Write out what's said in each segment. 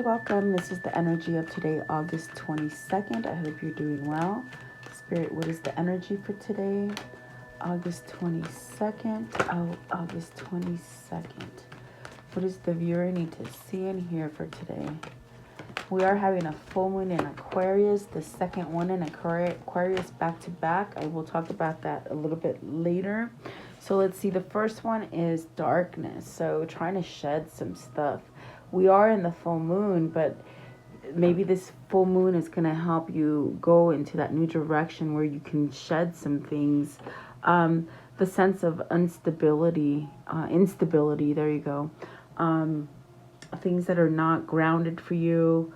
Hi, welcome. This is the energy of today, August 22nd. I hope you're doing well. Spirit, what is the energy for today? August 22nd. Oh, August 22nd. What does the viewer need to see and hear for today? We are having a full moon in Aquarius, the second one in Aquarius back to back. I will talk about that a little bit later. So let's see. The first one is darkness. So trying to shed some stuff. We are in the full moon, but maybe this full moon is going to help you go into that new direction where you can shed some things. The sense of instability, there you go. Things that are not grounded for you,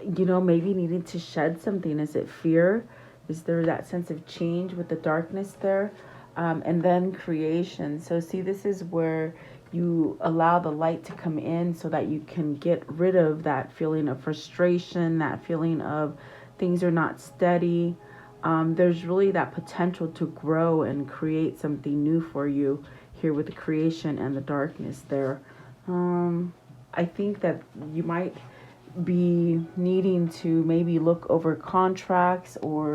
maybe needing to shed something. Is it fear? Is there that sense of change with the darkness there? And then creation. So see, this is where you allow the light to come in so that you can get rid of that feeling of frustration, that feeling of things are not steady. There's really that potential to grow and create something new for you here with the creation and the darkness there. I think that you might be needing to maybe look over contracts or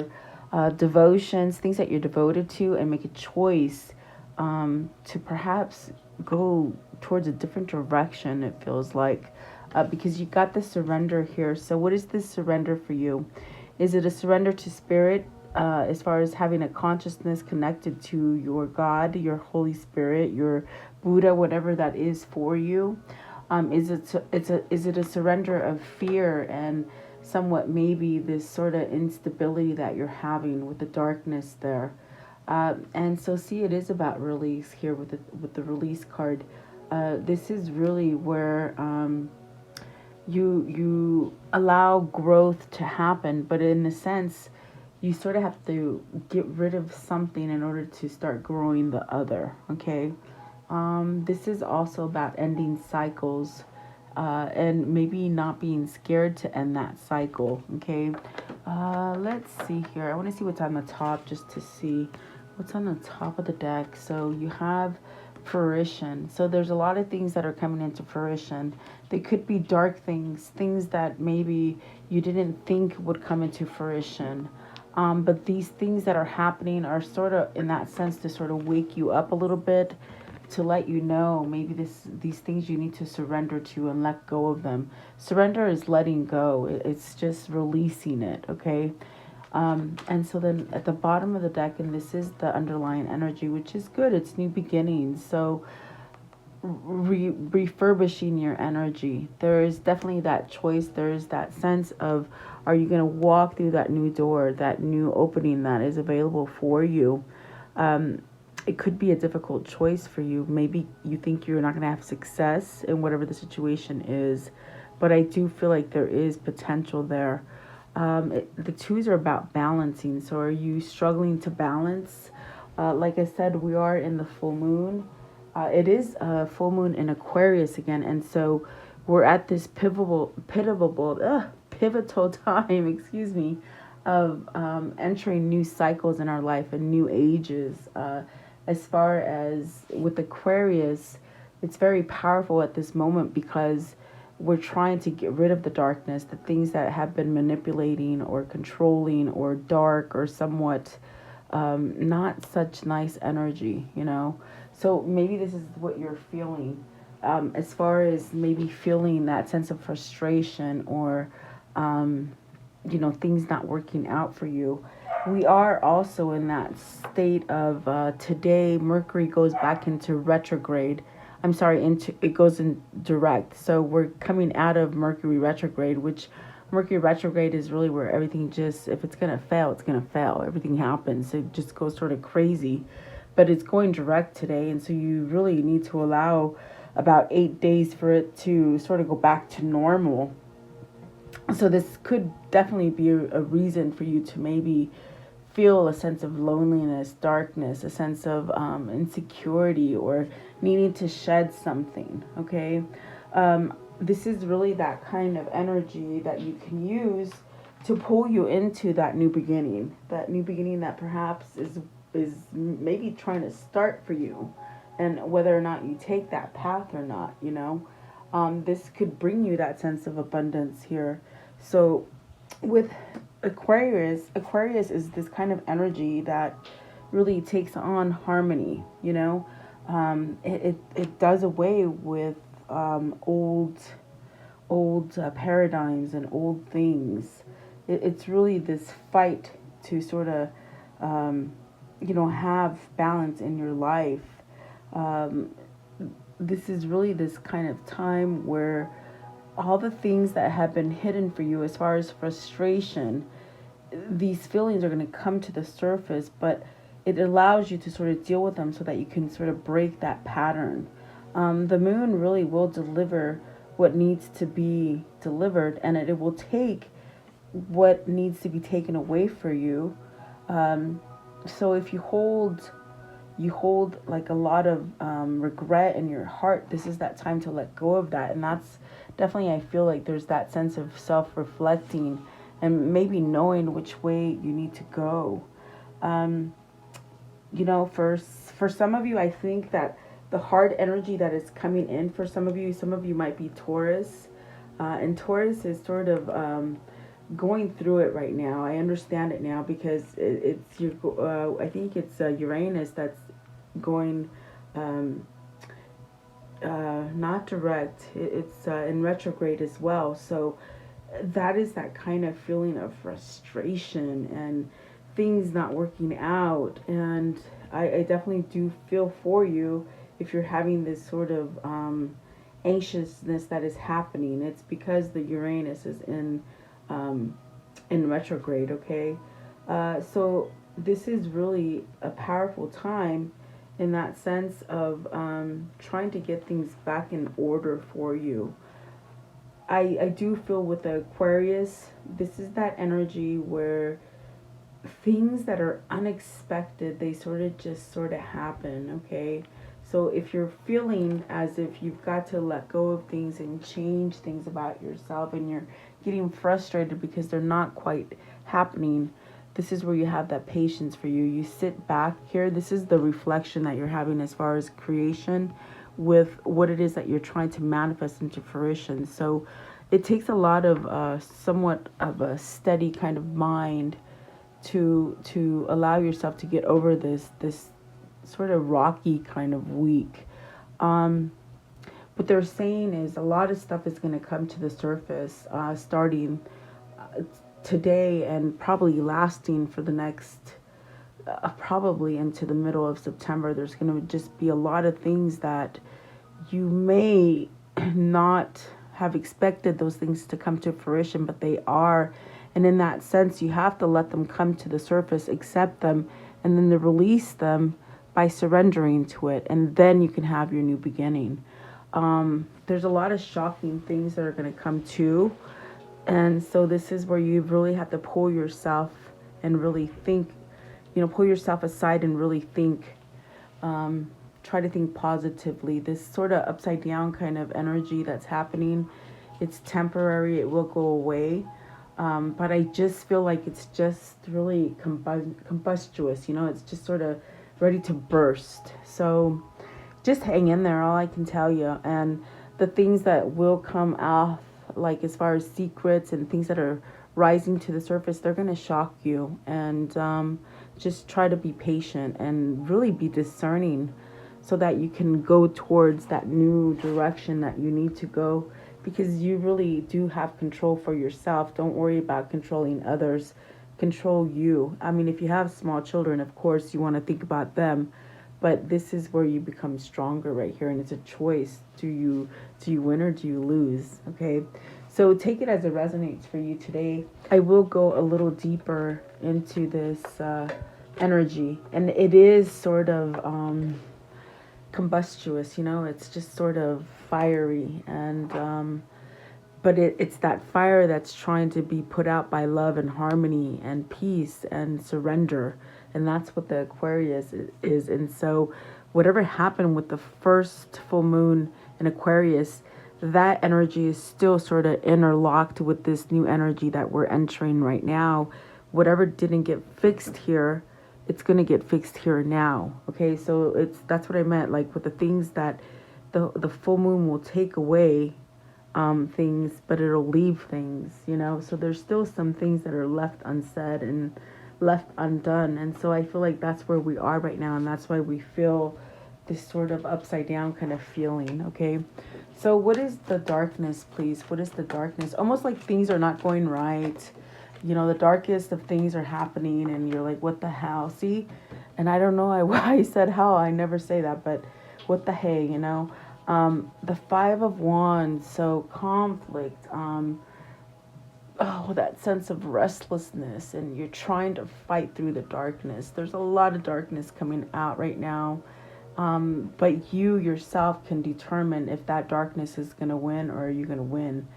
devotions, things that you're devoted to, and make a choice to perhaps go towards a different direction, it feels like, because you got the surrender here. So what is this surrender for you? Is it a surrender to spirit, as far as having a consciousness connected to your God, your Holy Spirit, your Buddha, whatever that is for you? Is it a surrender of fear and somewhat maybe this sort of instability that you're having with the darkness there? And so see, it is about release here with the release card. This is really where you allow growth to happen, but in a sense, you sort of have to get rid of something in order to start growing the other. Okay. This is also about ending cycles, and maybe not being scared to end that cycle. Okay. Let's see here. I want to see what's on the top just to see what's on the top of the deck. So you have fruition. So there's a lot of things that are coming into fruition. They could be dark things, things that maybe you didn't think would come into fruition. But these things that are happening are sort of in that sense to sort of wake you up a little bit, to let you know maybe these things you need to surrender to and let go of them. Surrender is letting go. It's just releasing it, okay? And so then at the bottom of the deck, and this is the underlying energy, which is good. It's new beginnings. So refurbishing your energy. There is definitely that choice. There is that sense of, are you going to walk through that new door, that new opening that is available for you? It could be a difficult choice for you. Maybe you think you're not going to have success in whatever the situation is, but I do feel like there is potential there. The twos are about balancing. So are you struggling to balance? Like I said, we are in the full moon. It is a full moon in Aquarius again. And so we're at this pivotal time, excuse me, of entering new cycles in our life and new ages. As far as with Aquarius, it's very powerful at this moment because we're trying to get rid of the darkness, the things that have been manipulating or controlling or dark or somewhat not such nice energy, So maybe this is what you're feeling, as far as maybe feeling that sense of frustration or, things not working out for you. We are also in that state of today, Mercury goes back into retrograde. It goes in direct. So we're coming out of Mercury retrograde, which Mercury retrograde is really where everything just, if it's going to fail, it's going to fail. Everything happens. It just goes sort of crazy. But it's going direct today. And so you really need to allow about 8 days for it to sort of go back to normal. So this could definitely be a reason for you to maybe feel a sense of loneliness, darkness, a sense of insecurity, or needing to shed something, okay? This is really that kind of energy that you can use to pull you into that new beginning that perhaps is maybe trying to start for you, and whether or not you take that path or not, this could bring you that sense of abundance here. So with Aquarius is this kind of energy that really takes on harmony, you know. It does away with old paradigms and old things. It's really this fight to sort of, have balance in your life. Um, this is really this kind of time where all the things that have been hidden for you as far as frustration, these feelings are going to come to the surface, but it allows you to sort of deal with them so that you can sort of break that pattern. The moon really will deliver what needs to be delivered, and it will take what needs to be taken away for you. So if you hold like a lot of regret in your heart, this is that time to let go of that. And that's definitely, I feel like there's that sense of self-reflecting and maybe knowing which way you need to go. um, for some of you, I think that the hard energy that is coming in for some of you might be Taurus, and Taurus is sort of going through it right now. I understand it now because it's your. I think it's Uranus that's going, um, not direct. It's in retrograde as well. So that is that kind of feeling of frustration and things not working out. And I definitely do feel for you if you're having this sort of anxiousness that is happening. It's because the Uranus is um, in retrograde, okay? So this is really a powerful time in that sense of trying to get things back in order for you. I do feel with the Aquarius, this is that energy where things that are unexpected, they sort of happen, okay? So if you're feeling as if you've got to let go of things and change things about yourself, and you're getting frustrated because they're not quite happening, this is where you have that patience for you. You sit back here. This is the reflection that you're having as far as creation with what it is that you're trying to manifest into fruition. So it takes a lot of somewhat of a steady kind of mind to allow yourself to get over this sort of rocky kind of week. What they're saying is a lot of stuff is going to come to the surface starting today and probably lasting for the next probably into the middle of September. There's going to just be a lot of things that you may not have expected those things to come to fruition, but they are. And in that sense, you have to let them come to the surface, accept them, and then to release them by surrendering to it. And then you can have your new beginning. There's a lot of shocking things that are going to come too. And so this is where you really have to pull yourself and really think, pull yourself aside and really think, try to think positively. This sort of upside down kind of energy that's happening, it's temporary, it will go away. But I just feel like it's just really combustuous, it's just sort of ready to burst. So just hang in there, all I can tell you. And the things that will come out, like as far as secrets and things that are rising to the surface, they're going to shock you. And just try to be patient and really be discerning so that you can go towards that new direction that you need to go, because you really do have control for yourself. Don't worry about controlling others. Control you. I mean, if you have small children, of course, you want to think about them. But this is where you become stronger right here. And it's a choice. Do you win or do you lose? Okay. So take it as it resonates for you today. I will go a little deeper into this energy. And it is sort of combustuous, it's just sort of fiery. And but it's that fire that's trying to be put out by love and harmony and peace and surrender. And that's what the Aquarius is. And so whatever happened with the first full moon in Aquarius, that energy is still sort of interlocked with this new energy that we're entering right now. Whatever didn't get fixed here, it's going to get fixed here now. Okay, so that's what I meant, like with the things that the full moon will take away. things, but it'll leave things, so there's still some things that are left unsaid and left undone. And so I feel like that's where we are right now, and that's why we feel this sort of upside down kind of feeling. Okay, so what is the darkness, please? What is the darkness? Almost like things are not going right. The darkest of things are happening, and you're like, what the hell? See? And I don't know why I said hell. I never say that, but what the hey, the Five of Wands, so conflict, that sense of restlessness, and you're trying to fight through the darkness. There's a lot of darkness coming out right now. But you yourself can determine if that darkness is going to win, or are you going to win.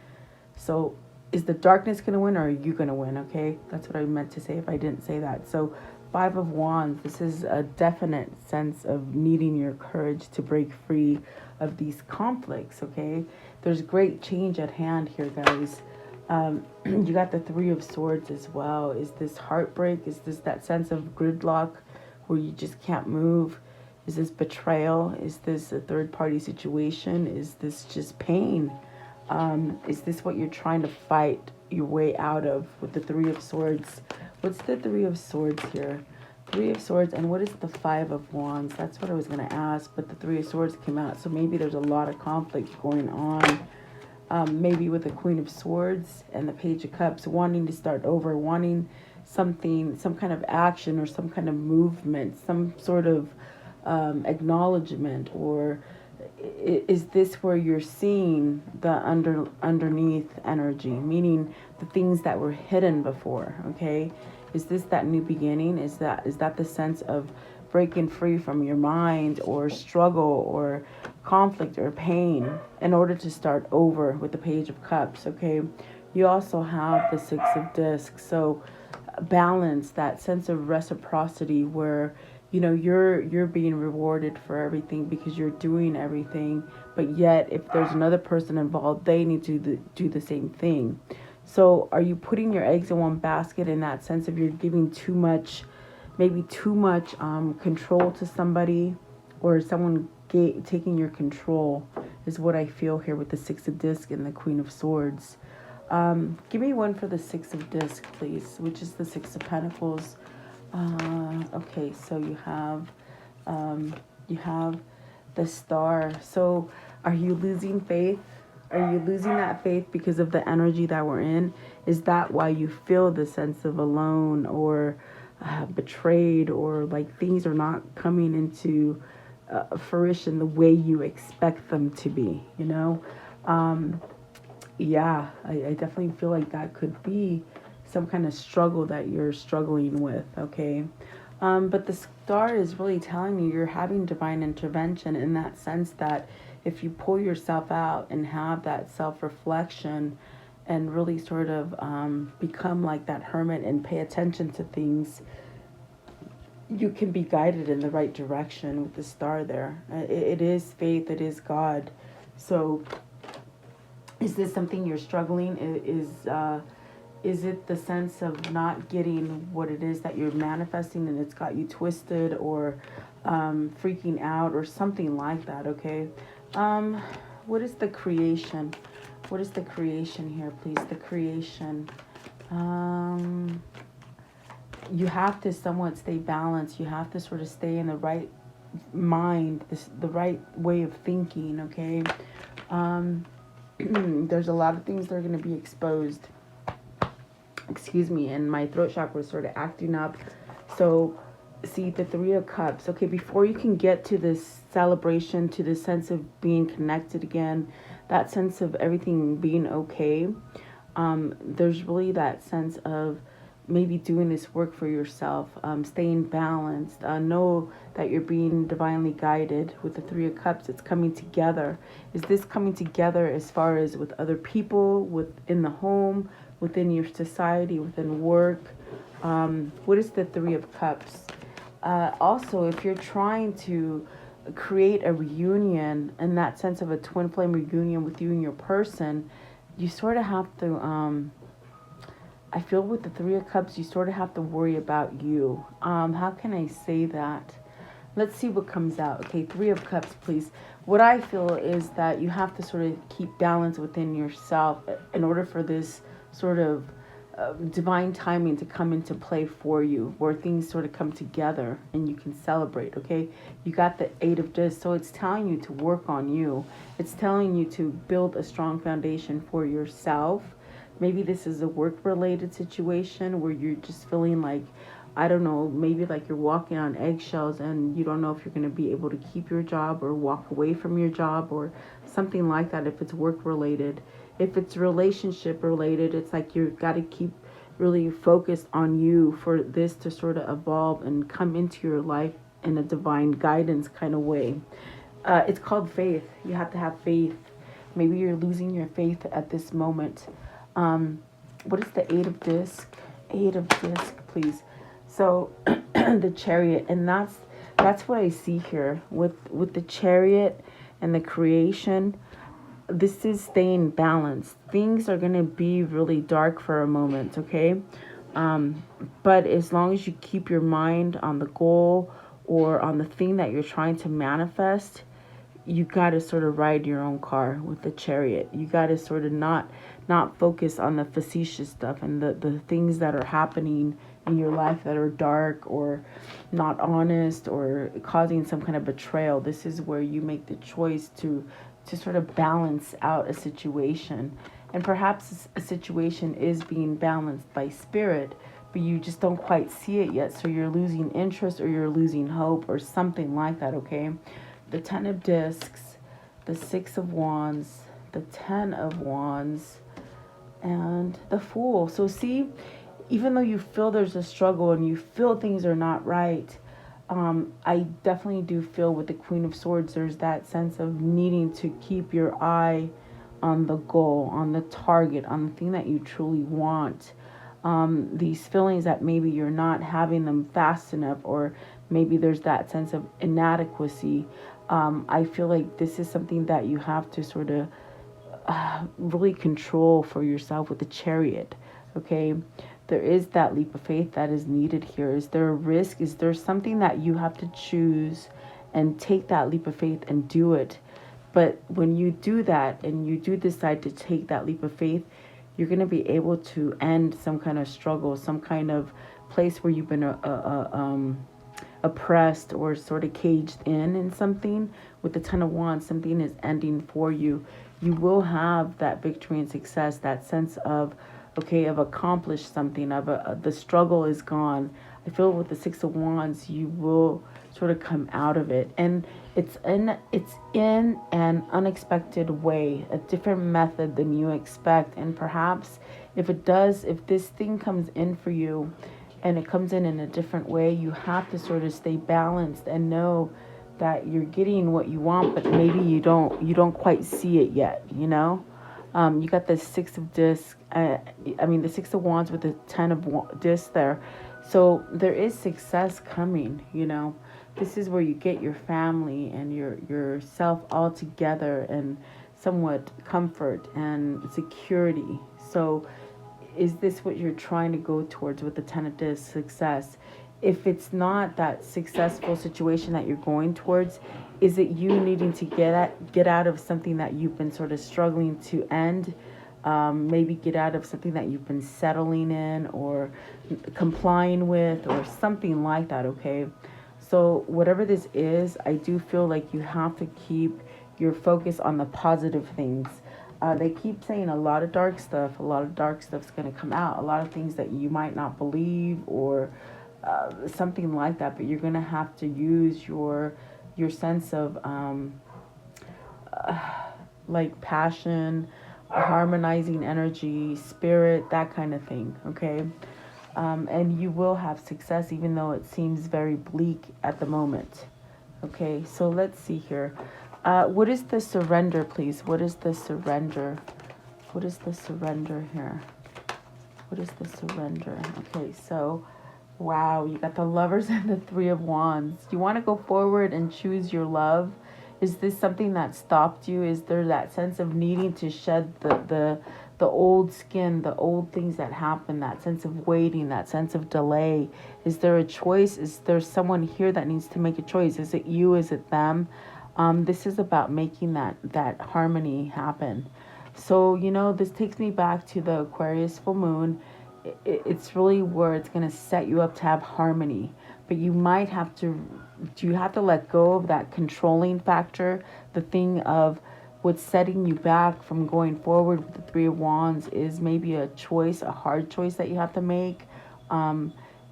So is the darkness going to win, or are you going to win? Okay, that's what I meant to say if I didn't say that. So Five of Wands, this is a definite sense of needing your courage to break free of these conflicts. Okay, there's great change at hand here, guys. You got the Three of Swords as well. Is this heartbreak? Is this that sense of gridlock where you just can't move? Is this betrayal? Is this a third-party situation? Is this just pain? Is this what you're trying to fight your way out of with the Three of Swords? What's the Three of Swords here? Three of Swords, and what is the Five of Wands? That's what I was going to ask, but the Three of Swords came out. So maybe there's a lot of conflict going on. Maybe with the Queen of Swords and the Page of Cups, wanting to start over, wanting something, some kind of action or some kind of movement, some sort of acknowledgement. Or is this where you're seeing the underneath energy, meaning the things that were hidden before? Okay, is this that new beginning? Is that the sense of breaking free from your mind or struggle or conflict or pain in order to start over with the Page of Cups? Okay, you also have the Six of Discs, so balance, that sense of reciprocity where you're being rewarded for everything because you're doing everything, but yet if there's another person involved, they need to do the same thing. So are you putting your eggs in one basket, in that sense of you're giving too much, maybe too much control to somebody, or someone taking your control, is what I feel here with the Six of Discs and the Queen of Swords. Give me one for the Six of Discs, please, which is the Six of Pentacles. Okay, so you have the Star. So are you losing faith? Are you losing that faith because of the energy that we're in? Is that why you feel the sense of alone or betrayed, or like things are not coming into fruition the way you expect them to be? Yeah, I definitely feel like that could be some kind of struggle that you're struggling with. Okay, but the Star is really telling you you're having divine intervention, in that sense that if you pull yourself out and have that self-reflection and really sort of become like that hermit and pay attention to things, you can be guided in the right direction with the Star there. It is faith, it is God. So is this something you're struggling? Is it the sense of not getting what it is that you're manifesting, and it's got you twisted, or freaking out, or something like that? Okay. What is the creation? What is the creation here, please? The creation. You have to somewhat stay balanced. You have to sort of stay in the right mind, the right way of thinking. Okay. There's a lot of things that are going to be exposed. Excuse me, and my throat chakra is sort of acting up. So see the Three of Cups. Okay, before you can get to this celebration, to the sense of being connected again, that sense of everything being okay, there's really that sense of maybe doing this work for yourself, staying balanced, know that you're being divinely guided. With the Three of Cups, it's coming together. Is this coming together as far as with other people, within the home, within your society, within work? What is the Three of Cups? Also, if you're trying to create a reunion, in that sense of a twin flame reunion with you and your person, you sort of have to, I feel with the Three of Cups, you sort of have to worry about you. How can I say that? Let's see what comes out. Okay, Three of Cups, please. What I feel is that you have to sort of keep balance within yourself in order for this sort of divine timing to come into play for you, where things sort of come together and you can celebrate. Okay, you got the Eight of Discs, so it's telling you to work on you. It's telling you to build a strong foundation for yourself. Maybe this is a work related situation where you're just feeling like, I don't know, maybe like you're walking on eggshells and you don't know if you're going to be able to keep your job or walk away from your job or something like that if it's work related. If it's relationship related, it's like you've got to keep really focused on you for this to sort of evolve and come into your life in a divine guidance kind of way. It's called faith. You have to have faith. Maybe you're losing your faith at this moment. What is the Eight of Disc? Eight of Disc, please. So the Chariot, and that's what I see here with the Chariot and the creation. This is staying balanced. Things are going to be really dark for a moment, okay? But as long as you keep your mind on the goal or on the thing that you're trying to manifest, you got to sort of ride your own car with the Chariot. You got to sort of not focus on the facetious stuff and the things that are happening in your life that are dark or not honest or causing some kind of betrayal. This is where you make the choice to sort of balance out a situation. And perhaps a situation is being balanced by spirit, but you just don't quite see it yet. So you're losing interest or you're losing hope or something like that, okay? The Ten of Discs, the Six of Wands, the Ten of Wands, and the Fool. So see, even though you feel there's a struggle and you feel things are not right, I definitely do feel with the Queen of Swords, there's that sense of needing to keep your eye on the goal, on the target, on the thing that you truly want. These feelings that maybe you're not having them fast enough, or maybe there's that sense of inadequacy. I feel like this is something that you have to sort of really control for yourself with the Chariot, okay? There is that leap of faith that is needed here. Is there a risk? Is there something that you have to choose and take that leap of faith and do it? But when you do that and you do decide to take that leap of faith, you're going to be able to end some kind of struggle, some kind of place where you've been oppressed or sort of caged in something. With the Ten of Wands, something is ending for you. You will have that victory and success, that sense of, okay, I've accomplished something, the struggle is gone. I feel with the Six of Wands, you will sort of come out of it. And it's in an unexpected way, a different method than you expect. And perhaps if this thing comes in for you and it comes in a different way, you have to sort of stay balanced and know that you're getting what you want, but maybe you don't quite see it yet, you know? You got the Six of Discs, the Six of Wands with the Ten of Discs there. So there is success coming, you know. This is where you get your family and yourself all together and somewhat comfort and security. So is this what you're trying to go towards with the Ten of Discs, success? If it's not that successful situation that you're going towards, is it you needing to get out of something that you've been sort of struggling to end? Maybe get out of something that you've been settling in or complying with or something like that, okay? So whatever this is, I do feel like you have to keep your focus on the positive things. They keep saying a lot of dark stuff's going to come out, a lot of things that you might not believe or something like that, but you're going to have to use your sense of like passion, harmonizing energy, spirit, that kind of thing, okay? And you will have success even though it seems very bleak at the moment, okay? So let's see here. What is the surrender, please? What is the surrender? What is the surrender here? What is the surrender? Okay, so wow, you got the Lovers and the Three of Wands. You want to go forward and choose your love. Is this something that stopped you? Is there that sense of needing to shed the the old skin, the old things that happen, that sense of waiting, that sense of delay. Is there a choice? Is there someone here that needs to make a choice? Is it you? Is it them? This is about making that harmony happen. So, this takes me back to the Aquarius full moon. It's really where it's going to set you up to have harmony. But you might have to, let go of that controlling factor, the thing of what's setting you back from going forward with the Three of Wands is maybe a choice, a hard choice that you have to make.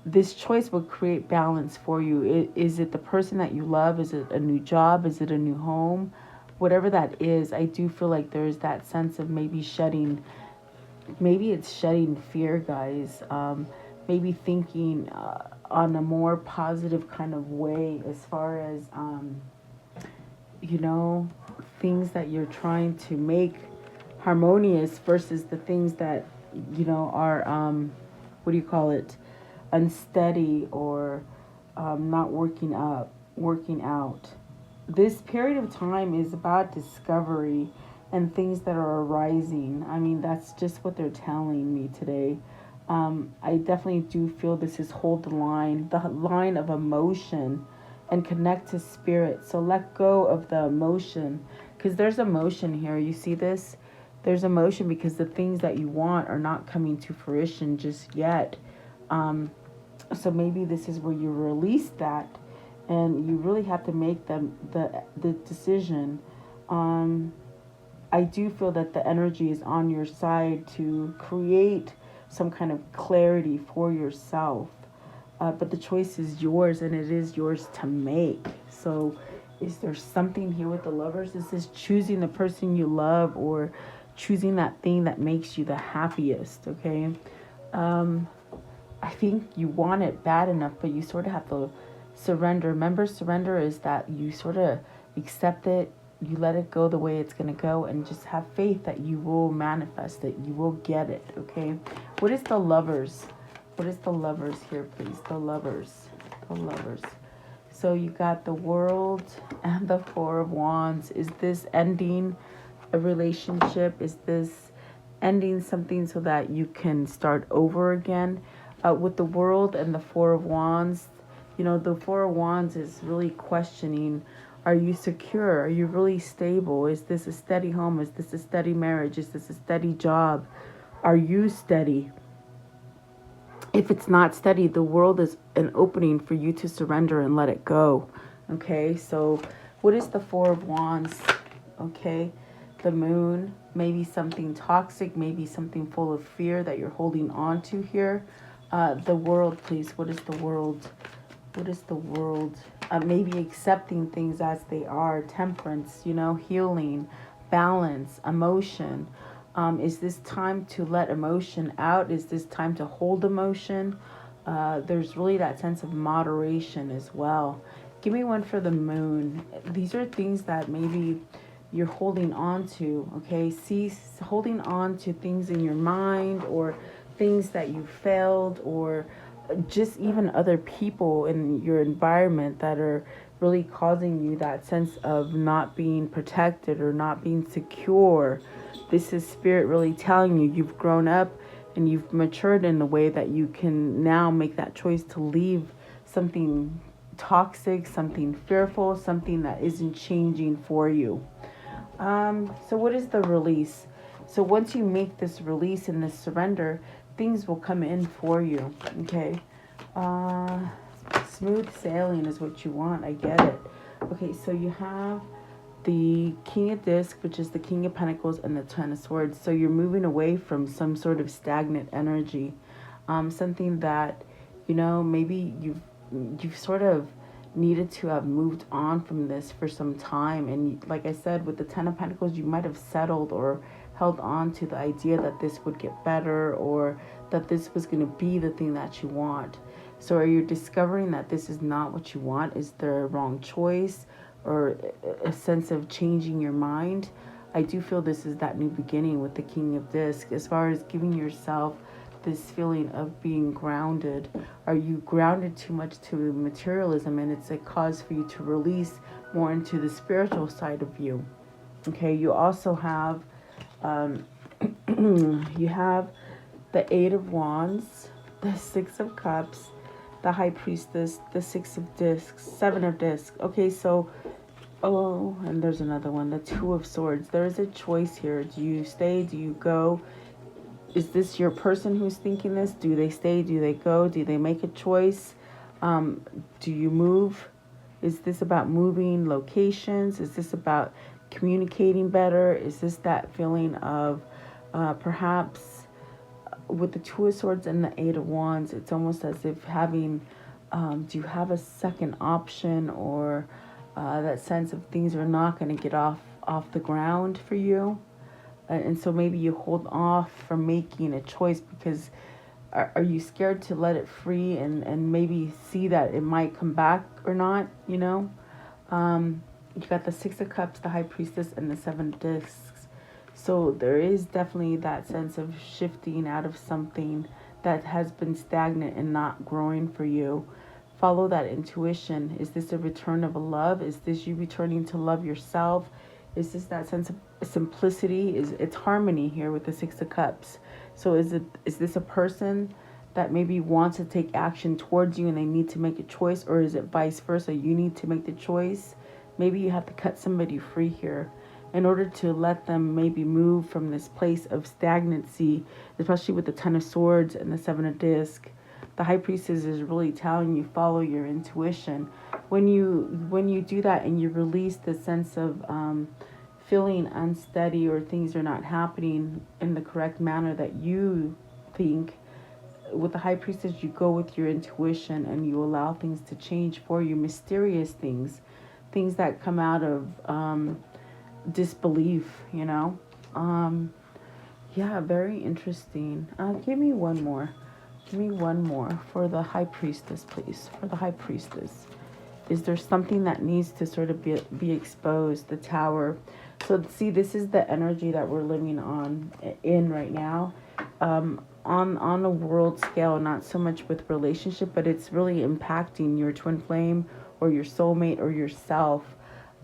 This choice will create balance for you. Is it the person that you love? Is it a new job? Is it a new home? Whatever that is, I do feel like there's that sense of maybe it's shedding fear, guys. Maybe thinking on a more positive kind of way as far as, things that you're trying to make harmonious versus the things that, are, unsteady or not working out. This period of time is about discovery and things that are arising. I mean, that's just what they're telling me today. I definitely do feel this is hold the line of emotion and connect to spirit. So let go of the emotion, because there's emotion here. You see this? There's emotion because the things that you want are not coming to fruition just yet. So maybe this is where you release that, and you really have to make the decision. I do feel that the energy is on your side to create some kind of clarity for yourself. But the choice is yours, and it is yours to make. So is there something here with the Lovers? Is this choosing the person you love or choosing that thing that makes you the happiest? Okay. I think you want it bad enough, but you sort of have to surrender. Remember, surrender is that you sort of accept it, you let it go the way it's going to go, and just have faith that you will manifest it. You will get it, okay? What is the Lovers? What is the Lovers here, please? The Lovers. The Lovers. So you got the World and the Four of Wands. Is this ending a relationship? Is this ending something so that you can start over again? With the World and the Four of Wands, the Four of Wands is really questioning, are you secure? Are you really stable? Is this a steady home? Is this a steady marriage? Is this a steady job? Are you steady? If it's not steady, the World is an opening for you to surrender and let it go. Okay, so what is the Four of Wands? Okay, the Moon, maybe something toxic, maybe something full of fear that you're holding on to here. The World, please. What is the World? What is the World? Maybe accepting things as they are. Temperance, healing, balance, emotion. Is this time to let emotion out? Is this time to hold emotion? There's really that sense of moderation as well. Give me one for the Moon. These are things that maybe you're holding on to, okay? Cease holding on to things in your mind or things that you failed, or just even other people in your environment that are really causing you that sense of not being protected or not being secure. This is Spirit really telling you you've grown up and you've matured in the way that you can now make that choice to leave something toxic, something fearful, something that isn't changing for you. So what is the release? So once you make this release and this surrender, things will come in for you. Okay. Smooth sailing is what you want. I get it. Okay, so you have the King of Discs, which is the King of Pentacles, and the Ten of Swords. So you're moving away from some sort of stagnant energy. Something that, maybe you've sort of needed to have moved on from this for some time. And like I said, with the Ten of Pentacles, you might have settled or held on to the idea that this would get better or that this was going to be the thing that you want. So are you discovering that this is not what you want? Is there a wrong choice or a sense of changing your mind? I do feel this is that new beginning with the King of Discs. As far as giving yourself this feeling of being grounded, are you grounded too much to materialism, and it's a cause for you to release more into the spiritual side of you? Okay, you also have You have the Eight of Wands, the Six of Cups, the High Priestess, the Six of Discs, Seven of Discs. Okay, so, oh, and there's another one, the Two of Swords. There is a choice here. Do you stay? Do you go? Is this your person who's thinking this? Do they stay? Do they go? Do they make a choice? Do you move? Is this about moving locations? Is this about communicating better? Is this that feeling of perhaps with the Two of Swords and the Eight of Wands, it's almost as if having, do you have a second option, or that sense of things are not going to get off the ground for you? And so maybe you hold off from making a choice because are you scared to let it free and maybe see that it might come back or not, you know? You got the Six of Cups, the High Priestess, and the Seven of Discs. So there is definitely that sense of shifting out of something that has been stagnant and not growing for you. Follow that intuition. Is this a return of a love? Is this you returning to love yourself? Is this that sense of simplicity? It's harmony here with the Six of Cups. So is this a person that maybe wants to take action towards you and they need to make a choice, or is it vice versa? You need to make the choice. Maybe you have to cut somebody free here in order to let them maybe move from this place of stagnancy, especially with the Ten of Swords and the Seven of Discs. The High Priestess is really telling you follow your intuition. When you do that and you release the sense of feeling unsteady or things are not happening in the correct manner that you think, with the High Priestess, you go with your intuition and you allow things to change for you. Mysterious things that come out of disbelief, you know. Yeah, very interesting. Give me one more. Give me one more for the High Priestess, please. For the High Priestess. Is there something that needs to sort of be exposed? The Tower. So see, this is the energy that we're living in right now. On a world scale, not so much with relationship, but it's really impacting your twin flame or your soulmate or yourself.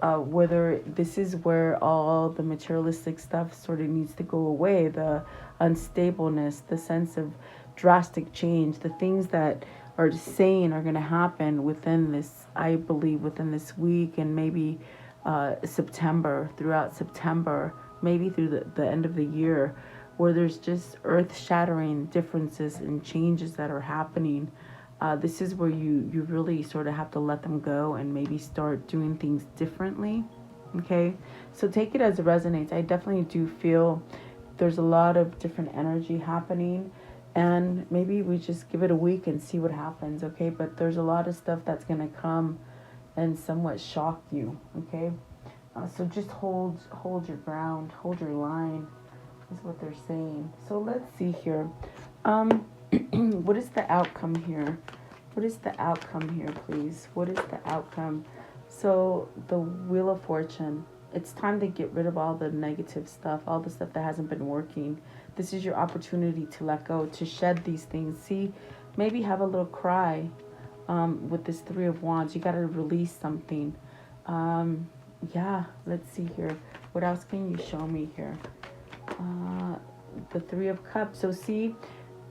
Whether this is where all the materialistic stuff sort of needs to go away, the unstableness, the sense of drastic change, the things that are saying are going to happen within this, I believe, within this week and maybe throughout September, maybe through the end of the year, where there's just earth-shattering differences and changes that are happening. This is where you really sort of have to let them go and maybe start doing things differently. Okay, so take it as it resonates. I definitely do feel there's a lot of different energy happening, and maybe we just give it a week and see what happens. Okay, but there's a lot of stuff that's going to come and somewhat shock you. Okay, so just hold your ground, hold your line is what they're saying. So let's see here. What is the outcome here? What is the outcome here, please? What is the outcome? So the Wheel of Fortune. It's time to get rid of all the negative stuff, all the stuff that hasn't been working. This is your opportunity to let go, to shed these things. See, maybe have a little cry with this Three of Wands. You got to release something. Yeah, let's see here. What else can you show me here? The Three of Cups. So see,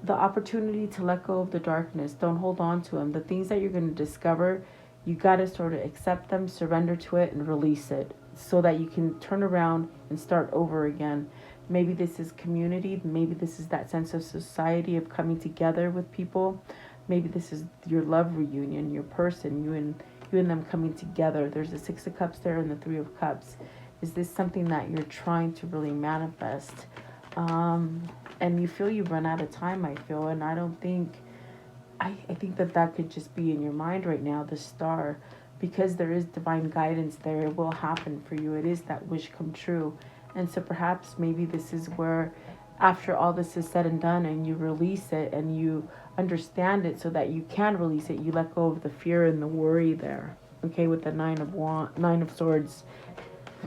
the opportunity to let go of the darkness. Don't hold on to them. The things that you're going to discover, you got to sort of accept them, surrender to it, and release it so that you can turn around and start over again. Maybe this is community. Maybe this is that sense of society, of coming together with people. Maybe this is your love reunion, your person, you and them coming together. There's the Six of Cups there and the Three of Cups. Is this something that you're trying to really manifest? And you feel you run out of time, I feel, and I don't think, I think that could just be in your mind right now, the Star, because there is divine guidance there. It will happen for you. It is that wish come true. And so perhaps maybe this is where, after all this is said and done and you release it and you understand it so that you can release it, you let go of the fear and the worry there. Okay, with the Nine of Swords.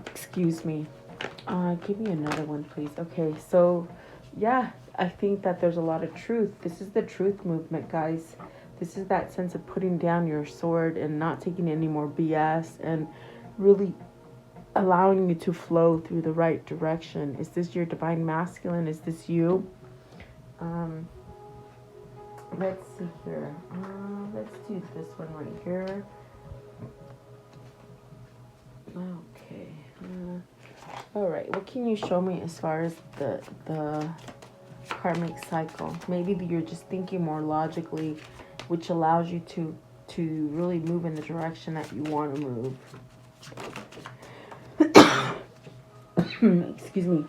Excuse me. Give me another one, please. Okay, so yeah, I think that there's a lot of truth. This is the truth movement, guys. This is that sense of putting down your sword and not taking any more BS and really allowing you to flow through the right direction. Is this your divine masculine? Is this you? Let's see here. Let's do this one right here. Okay. All right. What can you show me as far as the karmic cycle? Maybe you're just thinking more logically, which allows you to really move in the direction that you want to move. Excuse me.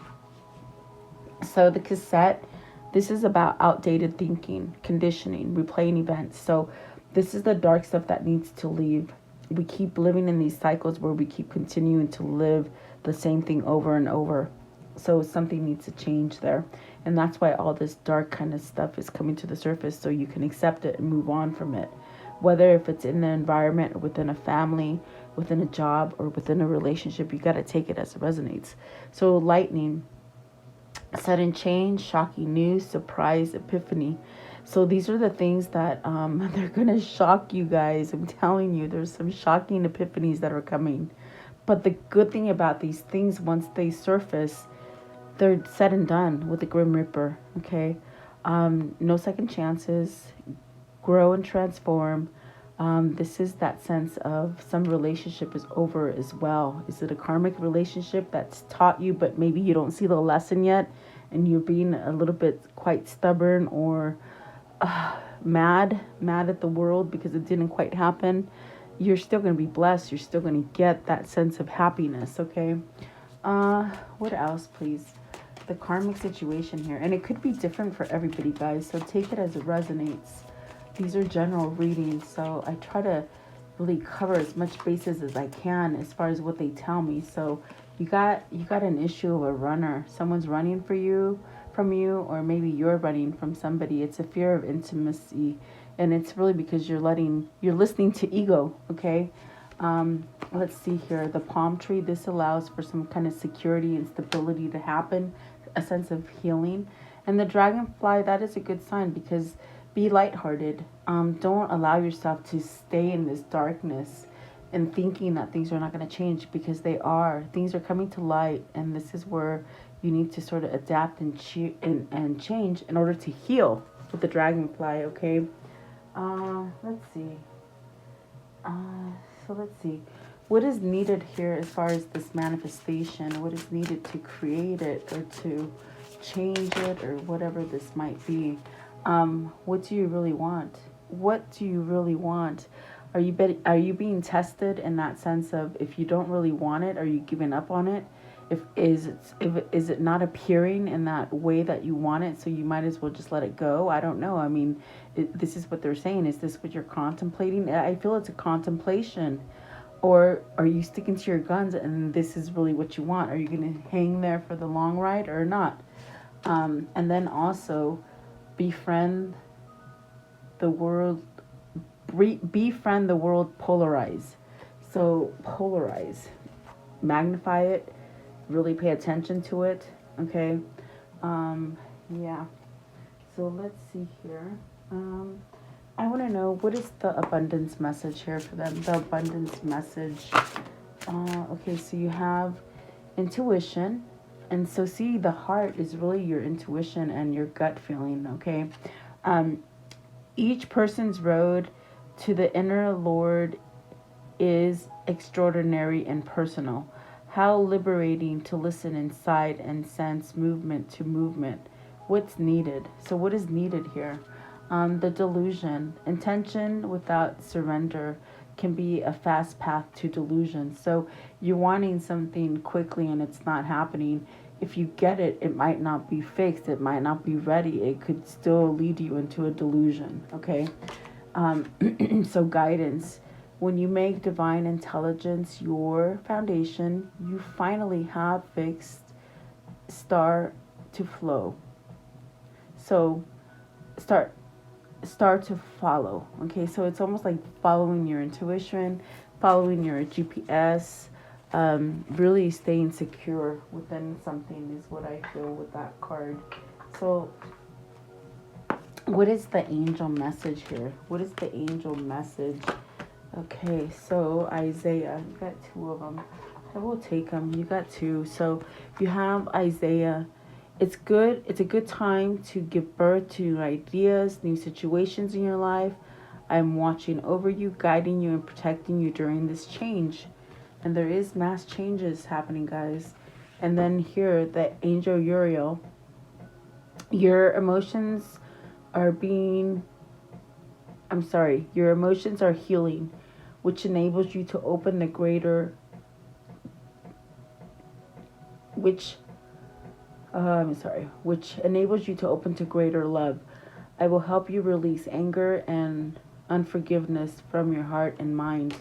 So the cassette, this is about outdated thinking, conditioning, replaying events. So this is the dark stuff that needs to leave. We keep living in these cycles where we keep continuing to live the same thing over and over. So something needs to change there. And that's why all this dark kind of stuff is coming to the surface, so you can accept it and move on from it. Whether if it's in the environment or within a family, within a job, or within a relationship, you got to take it as it resonates. So lightning, sudden change, shocking news, surprise, epiphany. So these are the things that they're going to shock you guys. I'm telling you, there's some shocking epiphanies that are coming. But the good thing about these things, once they surface, they're said and done with the Grim Reaper, okay? No second chances. Grow and transform. This is that sense of some relationship is over as well. Is it a karmic relationship that's taught you, but maybe you don't see the lesson yet, and you're being a little bit quite stubborn or mad at the world because it didn't quite happen? You're still going to be blessed. You're still going to get that sense of happiness, okay? What else, please? The karmic situation here. And it could be different for everybody, guys, so take it as it resonates. These are general readings, so I try to really cover as much bases as I can as far as what they tell me. So you got an issue of a runner. Someone's running from you, or maybe you're running from somebody. It's a fear of intimacy, and it's really because you're listening to ego, okay? Let's see here. The palm tree, this allows for some kind of security and stability to happen, a sense of healing. And the dragonfly, that is a good sign, because be lighthearted. Don't allow yourself to stay in this darkness and thinking that things are not going to change, because they are. Things are coming to light, and this is where you need to sort of adapt and change in order to heal with the dragonfly, okay? Let's see. So let's see. What is needed here as far as this manifestation? What is needed to create it or to change it or whatever this might be? What do you really want? What do you really want? Are you being tested in that sense of, if you don't really want it, are you giving up on it? Is it not appearing in that way that you want it, so you might as well just let it go? I don't know. I mean, this is what they're saying. Is this what you're contemplating? I feel it's a contemplation. Or are you sticking to your guns and this is really what you want? Are you going to hang there for the long ride or not? And then also, befriend the world, polarize. So polarize, magnify it, really pay attention to it, okay? Yeah. So let's see here. I want to know, what is the abundance message here for them? The abundance message. Okay, so you have intuition. And so see, the heart is really your intuition and your gut feeling, okay? Each person's road to the inner Lord is extraordinary and personal. How liberating to listen inside and sense movement to movement. What's needed? So what is needed here? The delusion. Intention without surrender can be a fast path to delusion. So you're wanting something quickly and it's not happening. If you get it, it might not be fixed. It might not be ready. It could still lead you into a delusion, okay? So guidance. When you make divine intelligence your foundation, you finally have fixed start to flow. So start to follow, okay? So it's almost like following your intuition, following your GPS, really staying secure within something is what I feel with that card. So what is the angel message here? What is the angel message? Okay, so Isaiah, I've got two of them. I will take them. You got 2. So you have Isaiah. It's good. It's a good time to give birth to new ideas, new situations in your life. I'm watching over you, guiding you, and protecting you during this change. And there is mass changes happening, guys. And then here, the angel Uriel. Your emotions are your emotions are healing, which enables you to open the greater, which enables you to open to greater love. I will help you release anger and unforgiveness from your heart and mind.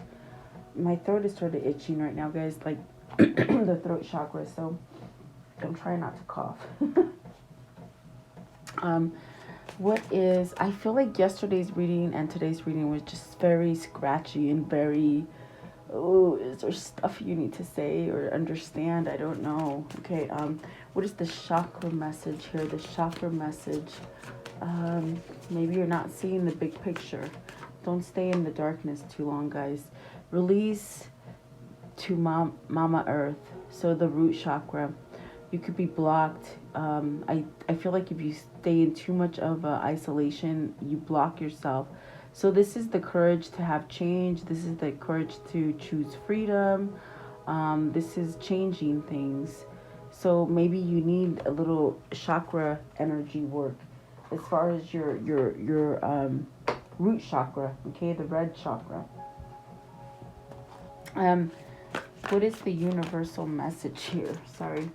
My throat is sort of itching right now, guys, like the throat chakra, so I'm trying not to cough. I feel like yesterday's reading and today's reading was just very scratchy and very, is there stuff you need to say or understand? I don't know. Okay, what is the chakra message here? The chakra message. Maybe you're not seeing the big picture. Don't stay in the darkness too long, guys. Release to Mama Earth. So the root chakra. You could be blocked. I feel like if you stay in too much of isolation, you block yourself. So this is the courage to have change. This is the courage to choose freedom. This is changing things. So maybe you need a little chakra energy work as far as your root chakra, okay, the red chakra. What is the universal message here? Sorry.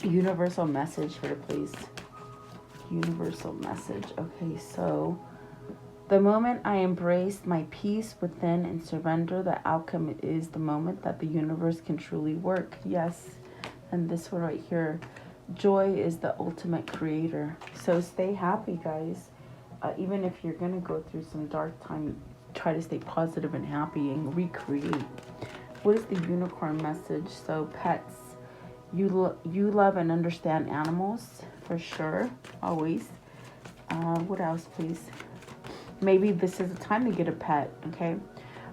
Universal message here, please. Universal message. Okay, so the moment I embrace my peace within and surrender, the outcome is the moment that the universe can truly work. Yes. And this one right here, joy is the ultimate creator. So stay happy, guys. Even if you're going to go through some dark time, try to stay positive and happy and recreate. What is the unicorn message? So pets. You love and understand animals, for sure, always. What else, please? Maybe this is a time to get a pet, okay?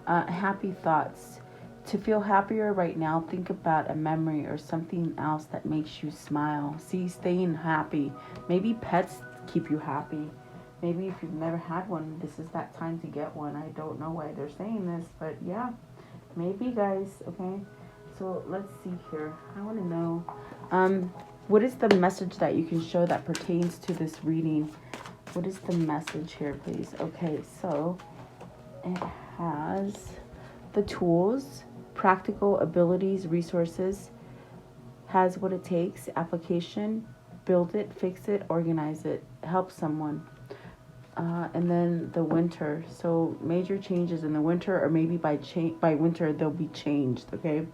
Happy thoughts. To feel happier right now, think about a memory or something else that makes you smile. See, staying happy. Maybe pets keep you happy. Maybe if you've never had one, this is that time to get one. I don't know why they're saying this, but yeah, maybe, guys, okay? So let's see here. I want to know, what is the message that you can show that pertains to this reading? What is the message here, please? Okay, so it has the tools, practical abilities, resources, has what it takes, application, build it, fix it, organize it, help someone. And then the winter. So major changes in the winter, or maybe by winter they'll be changed, okay?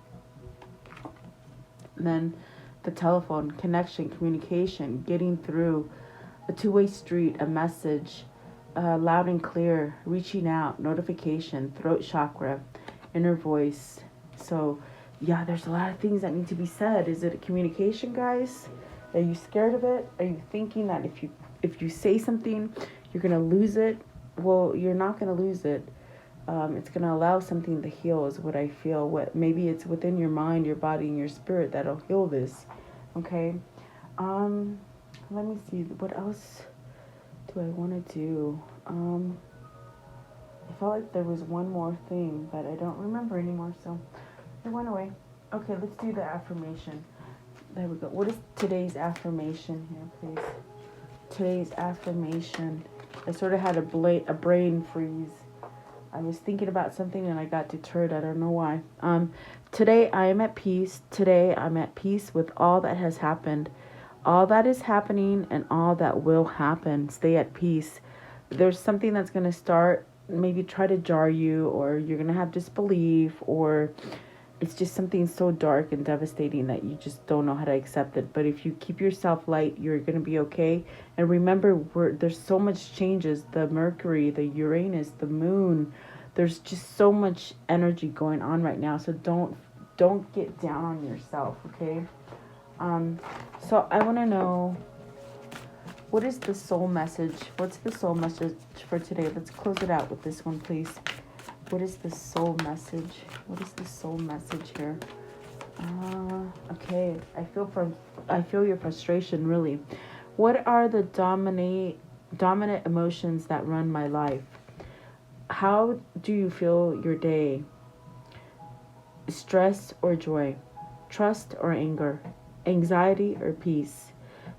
And then the telephone, connection, communication, getting through, a two-way street, a message, loud and clear, reaching out, notification, throat chakra, inner voice. So yeah, there's a lot of things that need to be said. Is it a communication, guys? Are you scared of it? Are you thinking that if you say something, you're going to lose it? Well, you're not going to lose it. It's going to allow something to heal is what I feel. Maybe it's within your mind, your body, and your spirit that'll heal this. Okay. Let me see. What else do I want to do? I felt like there was one more thing, but I don't remember anymore, so it went away. Okay, let's do the affirmation. There we go. What is today's affirmation here, please? Today's affirmation. I sort of had a brain freeze. I was thinking about something and I got deterred. I don't know why. Today I am at peace. Today I'm at peace with all that has happened, all that is happening, and all that will happen. Stay at peace. There's something that's going to start, maybe try to jar you, or you're going to have disbelief, or it's just something so dark and devastating that you just don't know how to accept it. But if you keep yourself light, you're going to be okay. And remember, there's so much changes. The Mercury, the Uranus, the Moon. There's just so much energy going on right now. So don't get down on yourself, okay? So I want to know, what is the soul message? What's the soul message for today? Let's close it out with this one, please. What is the soul message? What is the soul message here? Okay, I feel your frustration, really. What are the dominant emotions that run my life? How do you feel your day? Stress or joy? Trust or anger? Anxiety or peace?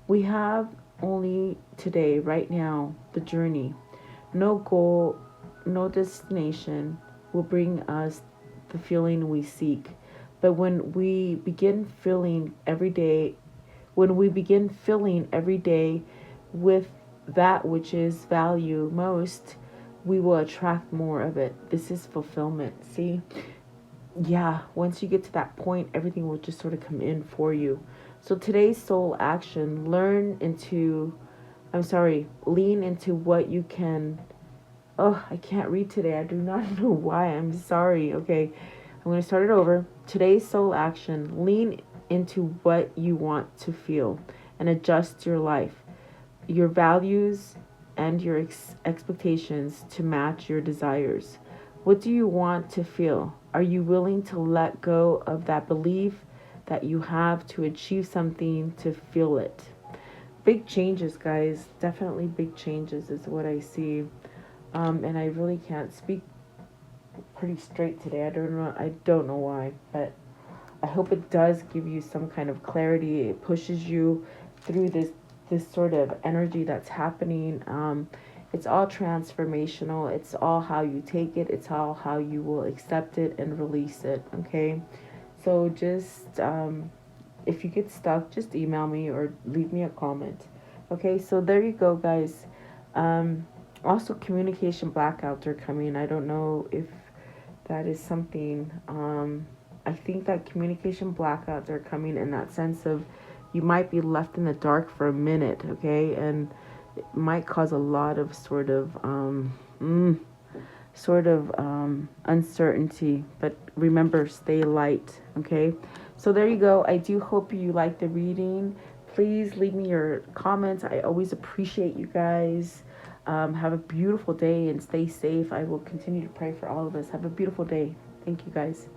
We have only today, right now, the journey. No goal, no destination will bring us the feeling we seek. But when we begin filling every day with that which is value most, we will attract more of it. This is fulfillment. See? Yeah, once you get to that point, everything will just sort of come in for you. So today's soul action, lean into what you can. Oh, I can't read today. I do not know why. I'm sorry. Okay, I'm going to start it over. Today's soul action, lean into what you want to feel and adjust your life, your values, and your expectations to match your desires. What do you want to feel? Are you willing to let go of that belief that you have to achieve something to feel it? Big changes, guys. Definitely big changes is what I see. And I really can't speak pretty straight today. I don't know why, but I hope it does give you some kind of clarity. It pushes you through this sort of energy that's happening. It's all transformational. It's all how you take it. It's all how you will accept it and release it. Okay, so just if you get stuck, just email me or leave me a comment. Okay, so there you go, guys. Also, communication blackouts are coming. I don't know if that is something. I think that communication blackouts are coming in that sense of you might be left in the dark for a minute, okay? And it might cause a lot of uncertainty. But remember, stay light, okay? So there you go. I do hope you like the reading. Please leave me your comments. I always appreciate you guys. Have a beautiful day and stay safe. I will continue to pray for all of us. Have a beautiful day. Thank you, guys.